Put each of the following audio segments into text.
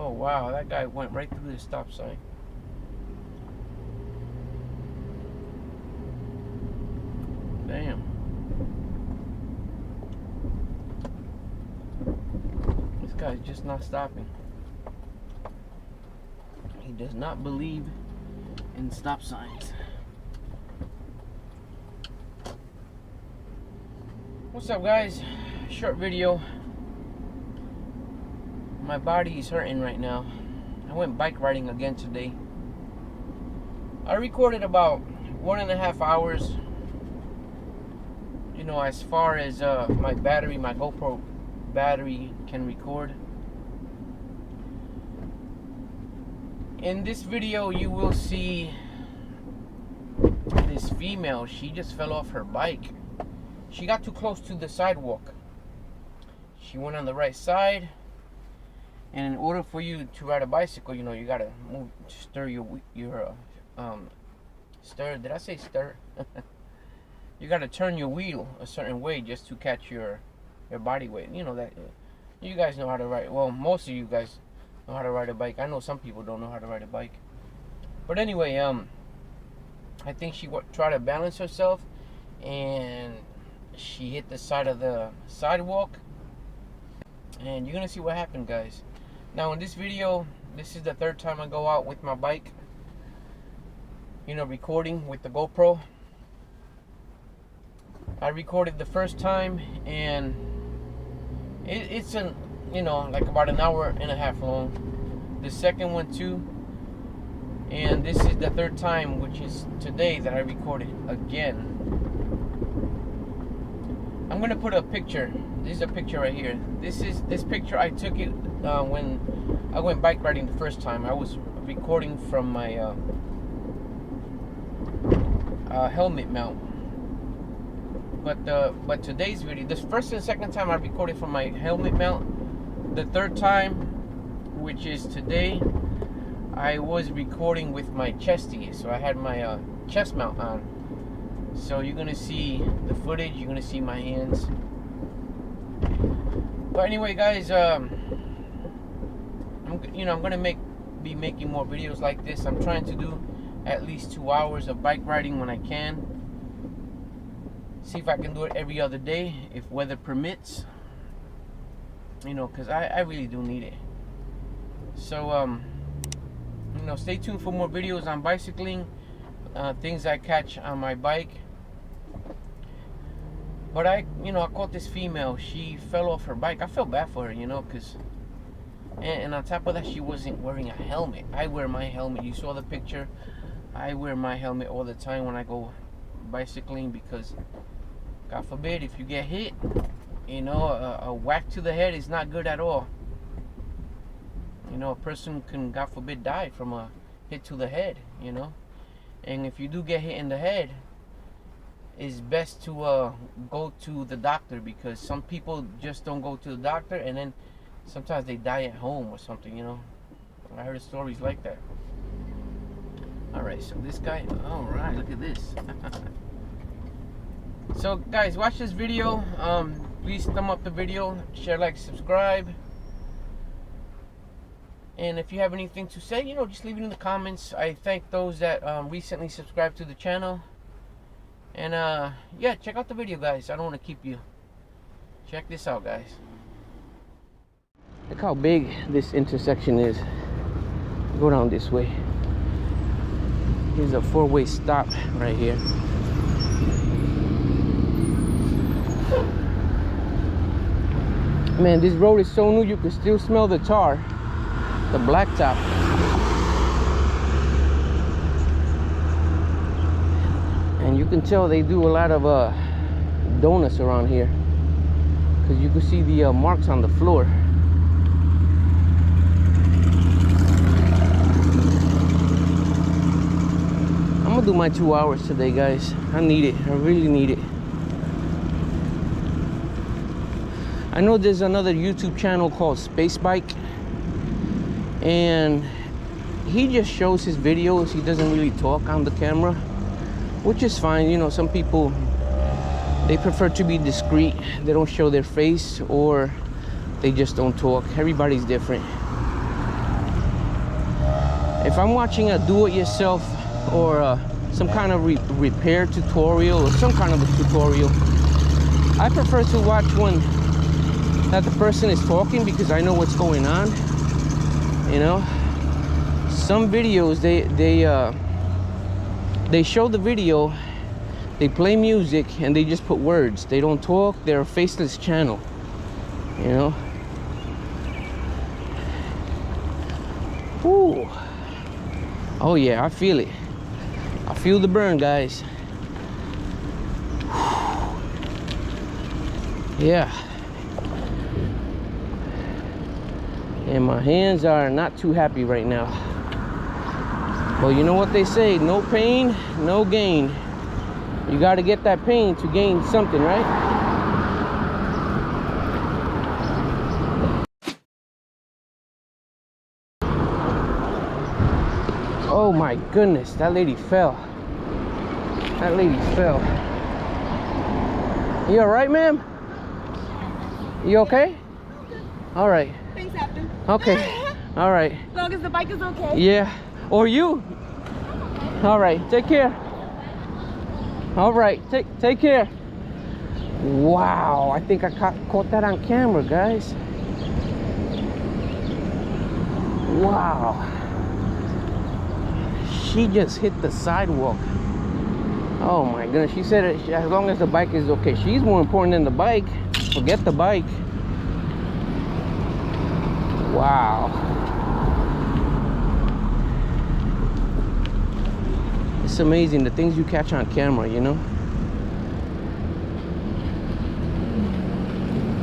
Oh wow, that guy went right through the stop sign. Damn. This guy's just not stopping. He does not believe in stop signs. What's up, guys? Short video. My body is hurting right now. I went bike riding again today. I recorded about 1.5 hours. You know, as far as my battery, my GoPro battery can record. In this video, you will see this female. She just fell off her bike. She got too close to the sidewalk. She went on the right side. And in order for you to ride a bicycle, you know, you gotta stir your stir. Did I say stir? You gotta turn your wheel a certain way just to catch your body weight. You know that. You guys know how to ride. Well, most of you guys know how to ride a bike. I know some people don't know how to ride a bike. But anyway, I think she tried to balance herself, and she hit the side of the sidewalk. And you're gonna see what happened, guys. Now in this video, this is the third time I go out with my bike, you know, recording with the GoPro. I recorded the first time, and it's you know, like about 1.5 hours long. The second one too, and this is the third time, which is today, that I recorded again. I'm gonna put a picture. This is a picture right here. This picture, I took it when I went bike riding the first time. I was recording from my helmet mount. But today's video, this first and second time I recorded from my helmet mount. The third time, which is today, I was recording with my chesty. So I had my chest mount on. So you're gonna see the footage. You're gonna see my hands. But anyway, guys, I'm gonna be making more videos like this. I'm trying to do at least 2 hours of bike riding when I can. See if I can do it every other day if weather permits. You know, because I really do need it. So you know, stay tuned for more videos on bicycling, things I catch on my bike. But I caught this female. She fell off her bike. I felt bad for her, you know, because and on top of that, she wasn't wearing a helmet. I wear my helmet. You saw the picture. I wear my helmet all the time when I go bicycling, because God forbid if you get hit, you know, a whack to the head is not good at all. You know, a person can, God forbid, die from a hit to the head, you know. And if you do get hit in the head, it's best to go to the doctor, because some people just don't go to the doctor, and then sometimes they die at home or something, you know. I heard stories like that. Alright, so this guy, alright, look at this. So guys, watch this video. Please thumb up the video, share, like, subscribe. And if you have anything to say, you know, just leave it in the comments. I thank those that recently subscribed to the channel. And yeah, check out the video, guys. I don't want to keep you. Check this out, guys. Look how big this intersection is. Go down this way. Here's a four-way stop right here. Man, this road is so new, you can still smell the tar, the blacktop. And you can tell they do a lot of donuts around here, because you can see the marks on the floor. I'm gonna do my 2 hours today, guys. I need it. I really need it. I know there's another YouTube channel called Space Bike, and he just shows his videos. He doesn't really talk on the camera, which is fine. You know, some people, they prefer to be discreet. They don't show their face, or they just don't talk. Everybody's different. if I'm watching a do-it-yourself or some kind of repair tutorial or some kind of a tutorial, I prefer to watch one that the person is talking, because I know what's going on. You know, some videos they show the video, they play music, and they just put words. They don't talk. They're a faceless channel, you know. Ooh. Oh yeah, I feel it. I feel the burn, guys. Yeah. And my hands are not too happy right now. Well, you know what they say, no pain, no gain. You got to get that pain to gain something, right? Oh my goodness, that lady fell. That lady fell. You all right, ma'am? You okay? All right. Things happen. Okay. All right. As long as the bike is okay. Yeah. Or you. All right. Take care. All right. Take care. Wow. I think I caught that on camera, guys. Wow. She just hit the sidewalk. Oh my goodness. She said as long as the bike is okay. She's more important than the bike. Forget the bike. Wow. It's amazing the things you catch on camera, you know.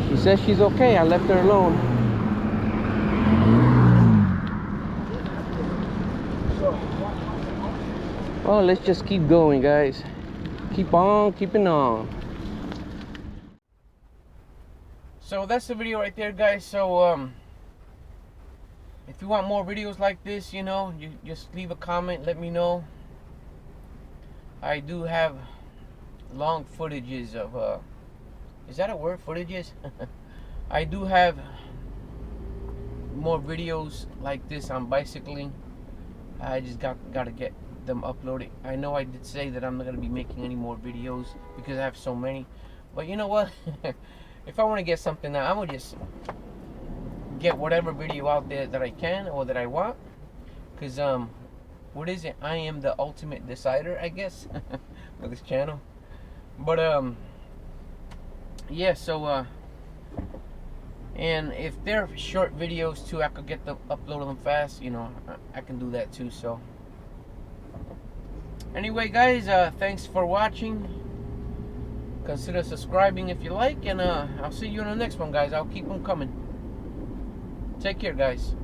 She says she's okay. I left her alone. Well, let's just keep going, guys. Keep on keeping on. So that's the video right there, guys. So if you want more videos like this, you know, you just leave a comment, let me know. I do have long footages of is that a word, footages? I do have more videos like this on bicycling. I just gotta get them uploaded. I know I did say that I'm not gonna be making any more videos because I have so many, but you know what? If I want to get something out, I'm gonna just get whatever video out there that I can or that I want, because what is it, I am the ultimate decider, I guess, for this channel. But yeah, so and if they're short videos too, I could get them upload them fast, you know. I can do that too. So anyway, guys, thanks for watching. Consider subscribing if you like, and I'll see you in the next one, guys. I'll keep them coming. Take care, guys.